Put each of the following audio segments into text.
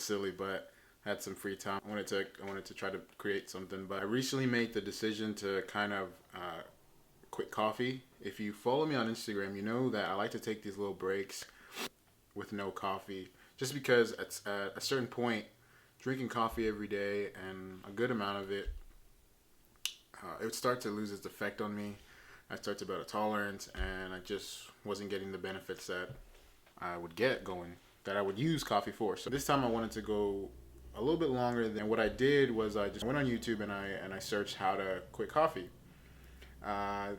silly, but I had some free time. I wanted to try to create something, but I recently made the decision to kind of quit coffee. If you follow me on Instagram, you know that I like to take these little breaks with no coffee, just because at a certain point, drinking coffee every day and a good amount of it, it would start to lose its effect on me. I started to build a tolerance, and I just wasn't getting the benefits that I would get going, that I would use coffee for. So this time I wanted to go a little bit longer. Than what I did was I just went on YouTube and I searched how to quit coffee.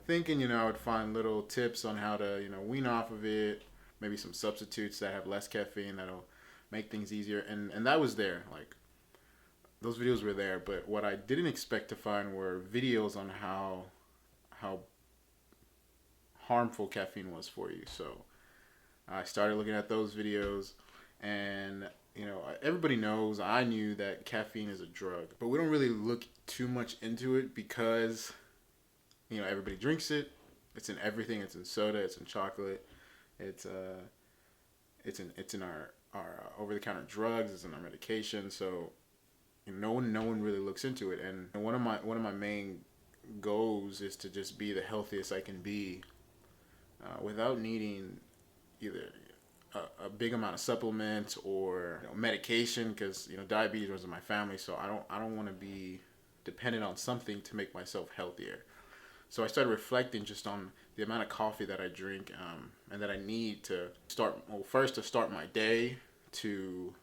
Thinking, I would find little tips on how to, wean off of it, maybe some substitutes that have less caffeine that'll make things easier. And that was there. Like, those videos were there. But what I didn't expect to find were videos on how harmful caffeine was for you. So I started looking at those videos, and everybody knows, I knew that caffeine is a drug, but we don't really look too much into it because everybody drinks it. It's in everything. It's in soda. It's in chocolate. It's in our over-the-counter drugs. It's in our medication. So no one really looks into it. And one of my main goals is to just be the healthiest I can be, without needing either a big amount of supplements or medication, because diabetes runs in my family. So I don't want to be dependent on something to make myself healthier. So I started reflecting just on the amount of coffee that I drink, and that I need to start my day, to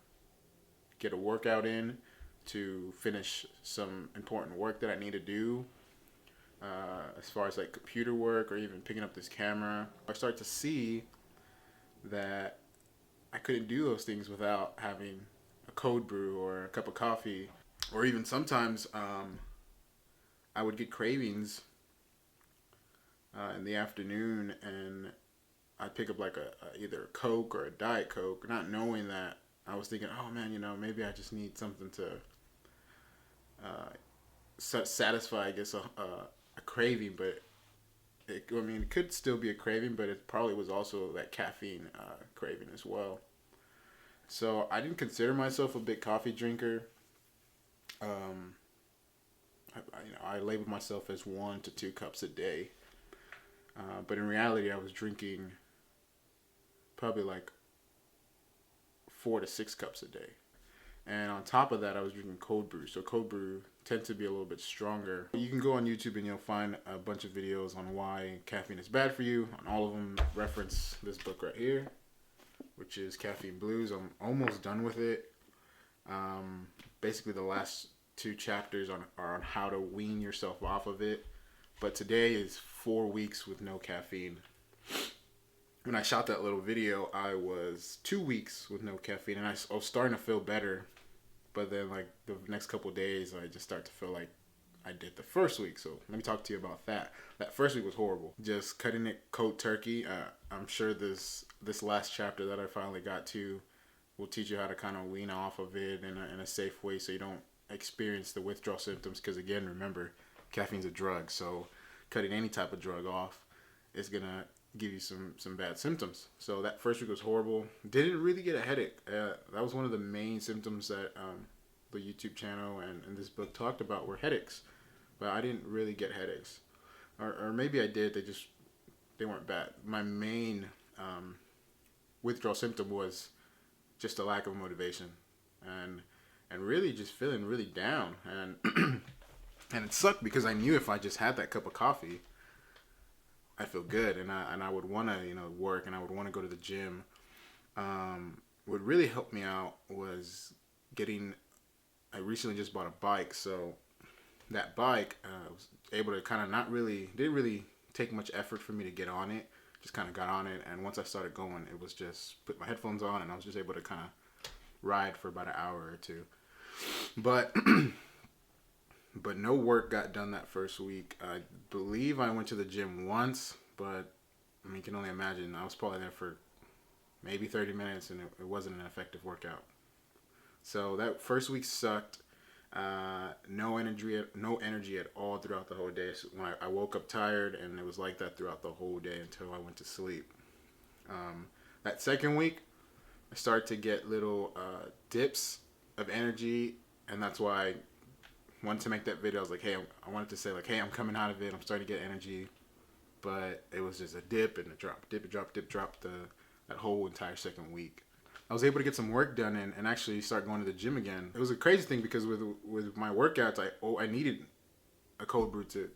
get a workout in, to finish some important work that I need to do, as far as like computer work or even picking up this camera. I start to see that I couldn't do those things without having a cold brew or a cup of coffee, or even sometimes I would get cravings in the afternoon, and I'd pick up like either a Coke or a Diet Coke, not knowing that I was thinking, oh man, maybe I just need something to satisfy, I guess, a craving. But it could still be a craving, but it probably was also that caffeine craving as well. So I didn't consider myself a big coffee drinker. I labeled myself as 1 to 2 cups a day. But in reality, I was drinking probably like 4 to 6 cups a day. And on top of that, I was drinking cold brew. So cold brew tends to be a little bit stronger. You can go on YouTube and you'll find a bunch of videos on why caffeine is bad for you. On all of them, reference this book right here, which is Caffeine Blues. I'm almost done with it. Basically, the last 2 chapters are on how to wean yourself off of it. But today is 4 weeks with no caffeine. When I shot that little video, I was 2 weeks with no caffeine, and I was starting to feel better. But then, like, the next couple of days, I just start to feel like I did the first week. So let me talk to you about that. That first week was horrible. Just cutting it cold turkey. I'm sure this last chapter that I finally got to will teach you how to kind of wean off of it in a safe way, so you don't experience the withdrawal symptoms. Because again, remember, caffeine's a drug. So cutting any type of drug off is gonna give you some bad symptoms. So that first week was horrible. Didn't really get a headache. That was one of the main symptoms that the YouTube channel and this book talked about, were headaches. But I didn't really get headaches, or maybe I did. They weren't bad. My main withdrawal symptom was just a lack of motivation, and really just feeling really down. And and it sucked because I knew if I just had that cup of coffee, I feel good, and I would want to work, and I would want to go to the gym. What really helped me out was I recently just bought a bike, so that bike was able to kind of didn't really take much effort for me to get on it. Just kind of got on it, and once I started going, it was just put my headphones on, and I was just able to kind of ride for about an hour or two. But no work got done that first week. I believe I went to the gym once, but you can only imagine. I was probably there for maybe 30 minutes, and it wasn't an effective workout. So that first week sucked. No energy at all throughout the whole day. So when I woke up tired, and it was like that throughout the whole day until I went to sleep. That second week, I started to get little dips of energy, and that's why I wanted to make that video. I was like, hey, I wanted to say like, hey, I'm coming out of it. I'm starting to get energy, but it was just a dip and a drop, dip, drop, dip, drop that whole entire second week. I was able to get some work done and actually start going to the gym again. It was a crazy thing because with my workouts, I needed a cold brew to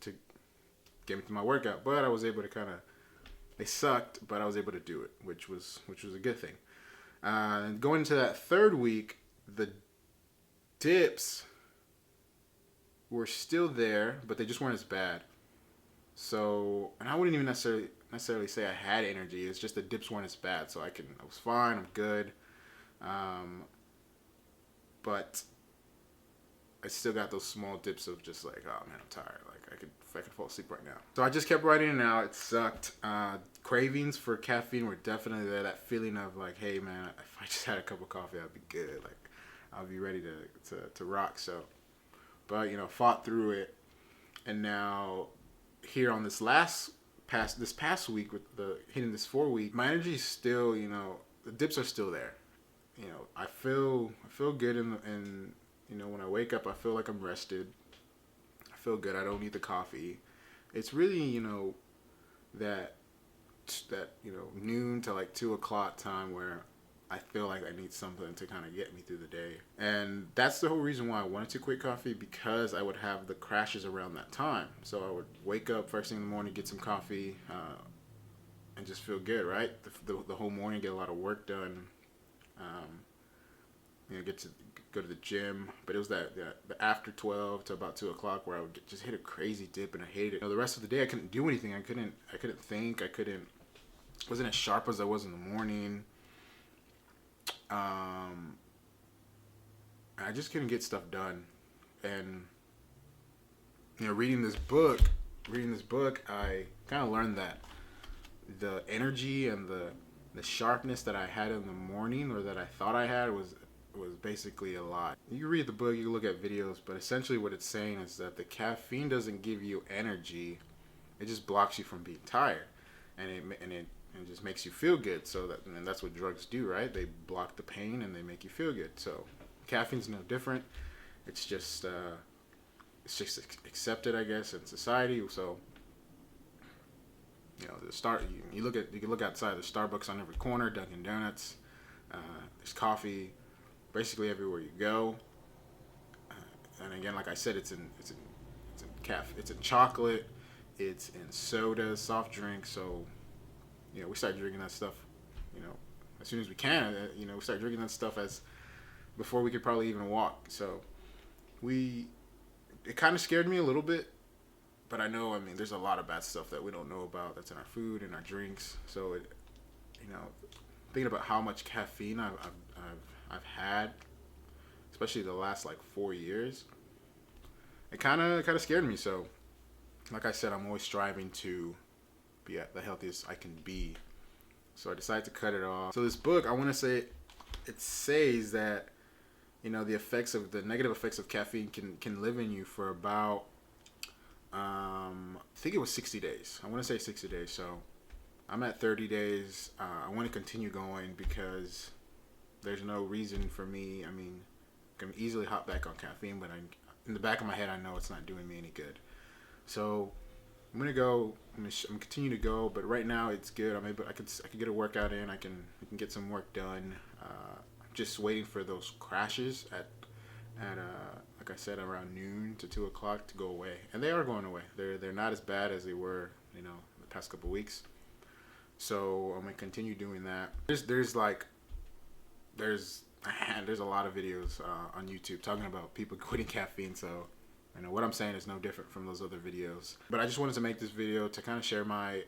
get me through my workout, but I was able to they sucked, but I was able to do it, which was a good thing. And going into that third week, the dips were still there, but they just weren't as bad. So, and I wouldn't even necessarily say I had energy. It's just the dips weren't as bad. So I was fine. I'm good. But I still got those small dips of just like, oh man, I'm tired. Like I could fall asleep right now. So I just kept writing it out. It sucked. Cravings for caffeine were definitely there. That feeling of like, hey man, if I just had a cup of coffee, I'd be good. Like I'll be ready to rock. So, but fought through it, and now here on this past week with hitting this 4 week, my energy is still, the dips are still there. I feel good in when I wake up, I feel like I'm rested. I feel good. I don't need the coffee. It's really, that noon to like 2 o'clock time where I feel like I need something to kind of get me through the day. And that's the whole reason why I wanted to quit coffee, because I would have the crashes around that time. So I would wake up first thing in the morning, get some coffee, and just feel good, right? The whole morning, get a lot of work done. Get to go to the gym. But it was the after 12 to about 2 o'clock where I would just hit a crazy dip, and I hated it. The rest of the day I couldn't do anything. I couldn't think. Wasn't as sharp as I was in the morning. I just couldn't get stuff done. And reading this book, I kind of learned that the energy and the sharpness that I had in the morning, or that I thought I had, was basically a lie. You read the book, you look at videos, but essentially what it's saying is that the caffeine doesn't give you energy. It just blocks you from being tired, and it just makes you feel good. And that's what drugs do, right? They block the pain and they make you feel good. So caffeine's no different. It's just accepted, I guess, in society. So you can look outside. There's Starbucks on every corner, Dunkin' Donuts. There's coffee basically everywhere you go. And again, like I said, it's in chocolate, it's in soda, soft drinks. So we start drinking that stuff, as soon as we can. We start drinking that stuff before we could probably even walk. So it kind of scared me a little bit, but I know, there's a lot of bad stuff that we don't know about that's in our food and our drinks. So thinking about how much caffeine I've had, especially the last like 4 years, it kind of scared me. So, like I said, I'm always striving to be at the healthiest I can be. So I decided to cut it off. So this book, I want to say, it says that the negative effects of caffeine can live in you for about I think it was 60 days. I want to say 60 days. So I'm at 30 days. I want to continue going because there's no reason for me. I can easily hop back on caffeine, but in the back of my head, I know it's not doing me any good. So I'm gonna go. I'm gonna continue to go, but right now it's good. I could get a workout in. I can get some work done. Just waiting for those crashes at like I said, around noon to 2 o'clock to go away, and they are going away. They're not as bad as they were, the past couple weeks. So I'm gonna continue doing that. There's a lot of videos on YouTube talking about people quitting caffeine. So what I'm saying is no different from those other videos. But I just wanted to make this video to kind of share my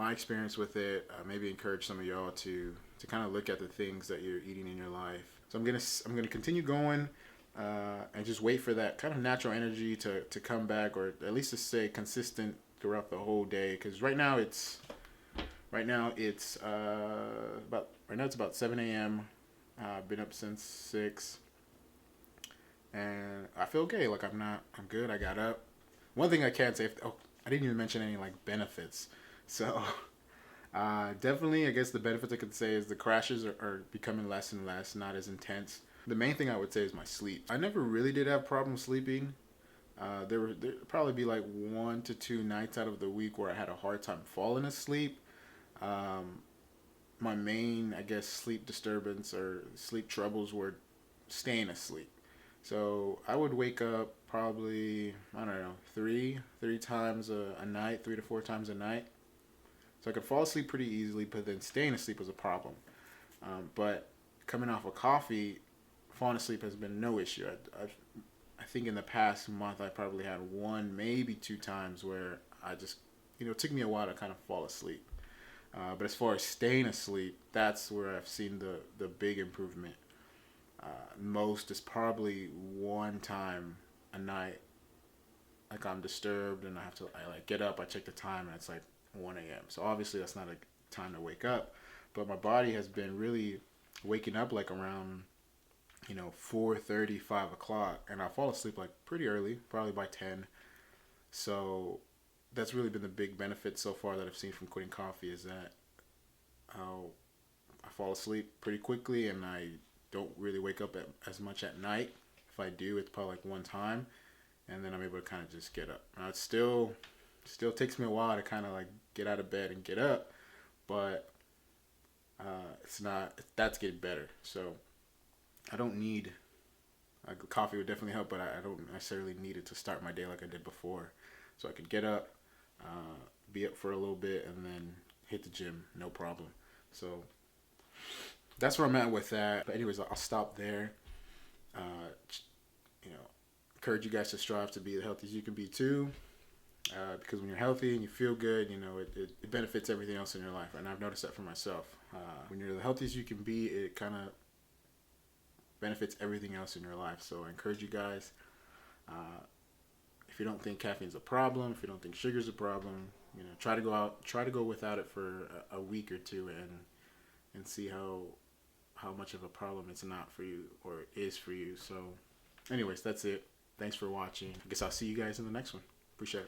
experience with it. Maybe encourage some of y'all to kind of look at the things that you're eating in your life. So I'm gonna continue going and just wait for that kind of natural energy to come back, or at least to stay consistent throughout the whole day. Because right now it's about 7 a.m. I've been up since 6, and I feel okay. Like I'm good. I got up. One thing I can say, I didn't even mention any like benefits. So definitely, I guess the benefits I could say is the crashes are becoming less and less, not as intense. The main thing I would say is my sleep. I never really did have problems sleeping. There'd probably be like 1 to 2 nights out of the week where I had a hard time falling asleep. Um, my main, I guess, sleep disturbance or sleep troubles were staying asleep. So I would wake up probably, I don't know, three times a night, 3 to 4 times a night. So I could fall asleep pretty easily, but then staying asleep was a problem. But coming off of coffee, falling asleep has been no issue. I think in the past month I probably had 1, maybe 2 times where I just, it took me a while to kind of fall asleep. But as far as staying asleep, that's where I've seen the big improvement. Most is probably 1 time a night. Like I'm disturbed and I like get up, I check the time and it's like 1 a.m. So obviously that's not a time to wake up. But my body has been really waking up like around 4:30, 5 o'clock, and I fall asleep like pretty early, probably by 10. So that's really been the big benefit so far that I've seen from quitting coffee is that I'll, I fall asleep pretty quickly and I don't really wake up as much at night. If I do, it's probably like 1 time, and then I'm able to kind of just get up. Now it still takes me a while to kind of like get out of bed and get up, but it's not that's getting better. So I don't need coffee would definitely help, but I don't necessarily need it to start my day like I did before. So I could get up, be up for a little bit, and then hit the gym, no problem. So that's where I'm at with that. But anyways, I'll stop there. Uh, you know, encourage you guys to strive to be the healthiest you can be too. Because when you're healthy and you feel good, it benefits everything else in your life. And I've noticed that for myself. When you're the healthiest you can be, it kind of benefits everything else in your life. So I encourage you guys, if you don't think caffeine's a problem, if you don't think sugar's a problem, try to go without it for a week or two and see how much of a problem it's not for you or is for you. So anyways, that's it. Thanks for watching. I guess I'll see you guys in the next one. Appreciate it.